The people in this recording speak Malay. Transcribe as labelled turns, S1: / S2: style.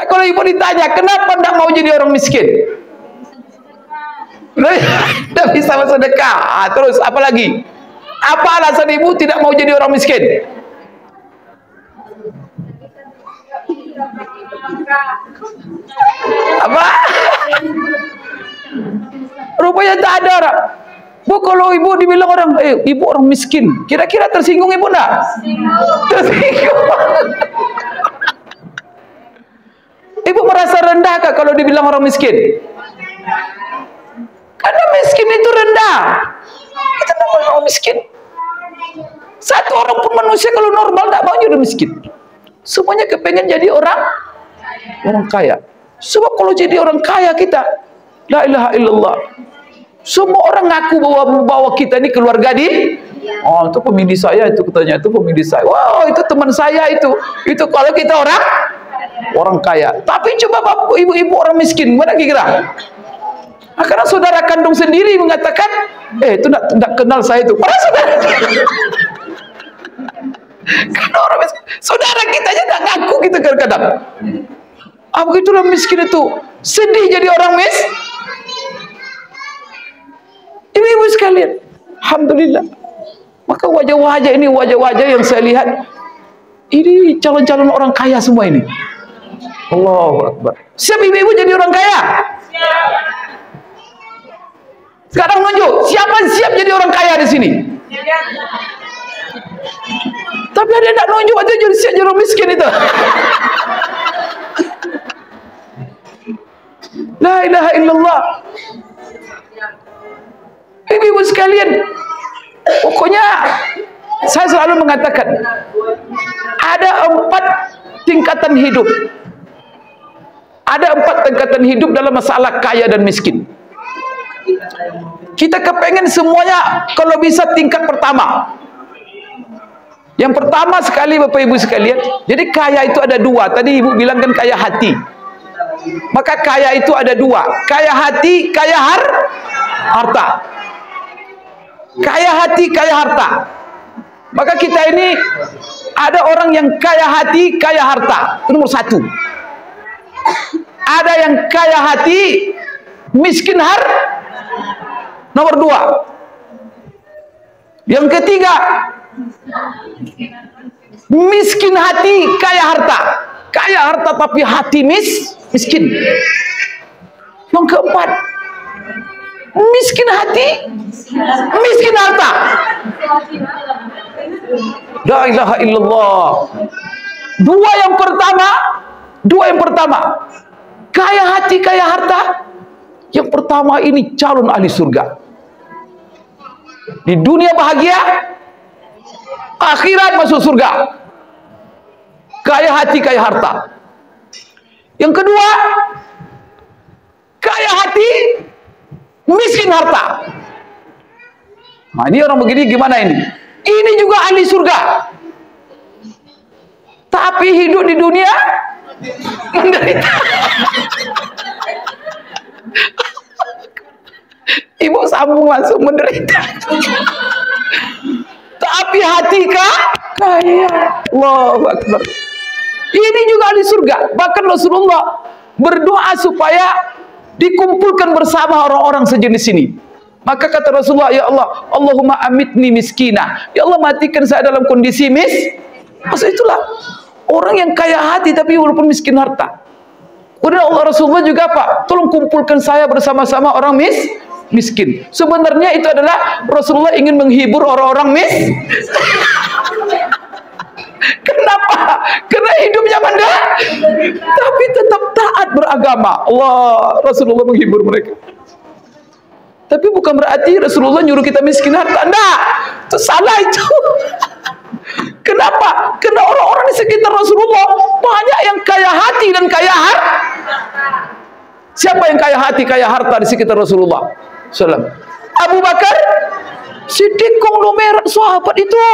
S1: kalau ibu ditanya, kenapa tidak mau jadi orang miskin? Tidak bisa bersedekah. Terus apa lagi? Apa alasan ibu tidak mau jadi orang miskin? Apa? Rupanya tak ada orang. Bu, kalau ibu dibilang orang, ibu orang miskin, kira-kira tersinggung ibu enggak? Tersinggung. Ibu merasa rendah kah kalau dibilang orang miskin? Karena miskin itu rendah. Itu namanya orang miskin. Satu orang pun manusia kalau normal tidak mau jadi miskin. Semuanya kepengen jadi orang kaya. Sebab kalau jadi orang kaya kita, la ilaha illallah, semua orang ngaku bahwa kita ini keluarga di, oh itu pemilih saya, itu katanya itu pemilih saya, wow itu teman saya, itu kalau kita orang kaya. Tapi coba bapak ibu-ibu orang miskin, mana kira? Nah, karena saudara kandung sendiri mengatakan, itu tidak kenal saya itu. Padahal saudara, karena orang miskin, saudara kita aja tidak ngaku gitu kadang-kadang. Ah, begitulah miskin itu, sedih jadi orang miskin. Ibu-ibu sekalian, alhamdulillah. Maka wajah-wajah ini wajah-wajah yang saya lihat, ini calon-calon orang kaya semua ini. Allahu Akbar. Siap ibu-ibu jadi orang kaya? Sekarang nunjuk, siapa siap jadi orang kaya di sini? Tapi ada yang tidak nunjuk aja jadi siap jadi orang miskin itu. La ilaha illallah. Ibu-ibu sekalian, pokoknya saya selalu mengatakan ada 4 tingkatan hidup. Ada 4 tingkatan hidup dalam masalah kaya dan miskin. Kita kepengen semuanya kalau bisa tingkat pertama. Yang pertama sekali Bapak Ibu sekalian, jadi kaya itu ada 2. Tadi Ibu bilang kan kaya hati. Maka kaya itu ada 2. Kaya hati, kaya harta. Kaya hati, kaya harta. Maka kita ini ada orang yang kaya hati, kaya harta. Itu nomor 1. Ada yang kaya hati, miskin nomor 2. Yang ketiga, miskin hati, kaya harta. Kaya harta tapi hati miskin. Yang keempat, miskin hati, miskin harta. La ilaha illallah. Dua yang pertama, kaya hati, kaya harta. Yang pertama ini calon ahli surga. Di dunia bahagia, akhirat masuk surga. Kaya hati, kaya harta. Yang kedua, kaya hati, miskin harta. Nah, ini orang begini gimana ini? Ini juga ahli surga. Tapi hidup di dunia menderita. Ibu sambung langsung menderita. Tapi hati kaya. Allahu Akbar. Ini juga ahli surga. Bahkan Rasulullah berdoa supaya dikumpulkan bersama orang-orang sejenis ini. Maka kata Rasulullah, ya Allah, Allahumma amitni miskina. Ya Allah, matikan saya dalam kondisi Maksud itulah orang yang kaya hati tapi walaupun miskin harta. Kemudian Allah Rasulullah juga apa? Tolong kumpulkan saya bersama-sama orang miskin. Sebenarnya itu adalah Rasulullah ingin menghibur orang-orang Kenapa? Karena hidupnya tapi tetap taat beragama. Allah, Rasulullah menghibur mereka. Tapi bukan berarti Rasulullah nyuruh kita miskin harta. Enggak, itu salah itu. Kenapa? Karena orang-orang di sekitar Rasulullah banyak yang kaya hati dan kaya harta. Siapa yang kaya hati, kaya harta di sekitar Rasulullah SAW? Abu Bakar Siddiq, konglomerat sahabat itu.